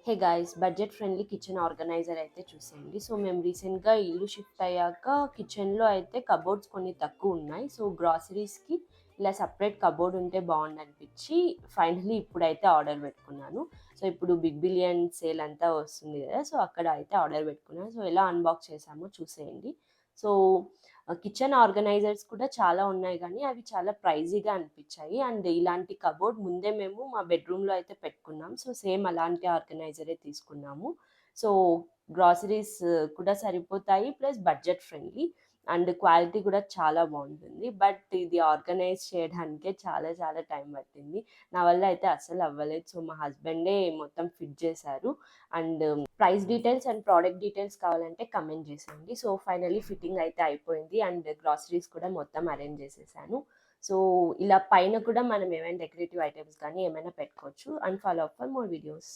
హే guys, budget friendly kitchen organiser అయితే చూసేయండి. So మేము రీసెంట్గా ఇల్లు షిఫ్ట్ అయ్యాక కిచెన్లో అయితే కబోర్డ్స్ కొన్ని తక్కువ ఉన్నాయి. సో గ్రాసరీస్కి ఇలా సపరేట్ కబోర్డ్ ఉంటే బాగుండు అనిపించి ఫైనలీ ఇప్పుడైతే ఆర్డర్ పెట్టుకున్నాను. సో ఇప్పుడు బిగ్ బిలియన్ సేల్ అంతా వస్తుంది కదా, సో అక్కడ అయితే ఆర్డర్ పెట్టుకున్నాను. సో ఎలా అన్బాక్స్ చేసామో చూసేయండి. సో కిచెన్ ఆర్గనైజర్స్ కూడా చాలా ఉన్నాయి కానీ అవి చాలా ప్రైజీగా అనిపించాయి. అండ్ ఇలాంటి కబోర్డ్ ముందే మేము మా బెడ్రూమ్లో అయితే పెట్టుకున్నాం. సో సేమ్ అలాంటి ఆర్గనైజరే తీసుకున్నాము. సో గ్రాసరీస్ కూడా సరిపోతాయి, plus budget friendly and quality కూడా చాలా బాగుంటుంది. బట్ ఇది ఆర్గనైజ్ చేయడానికే చాలా చాలా టైం పట్టింది. నా వల్ల అయితే అస్సలు అవ్వలేదు. సో మా హస్బెండే మొత్తం ఫిట్ చేశారు. And price details and product details కావాలంటే కమెంట్ చేసేయండి. సో ఫైనల్లీ ఫిట్టింగ్ అయితే అయిపోయింది అండ్ గ్రాసరీస్ కూడా మొత్తం అరేంజ్ చేసేసాను. సో ఇలా పైన కూడా మనం ఏమైనా డెకరేటివ్ ఐటమ్స్ కానీ ఏమైనా పెట్టుకోవచ్చు. And follow up for more videos.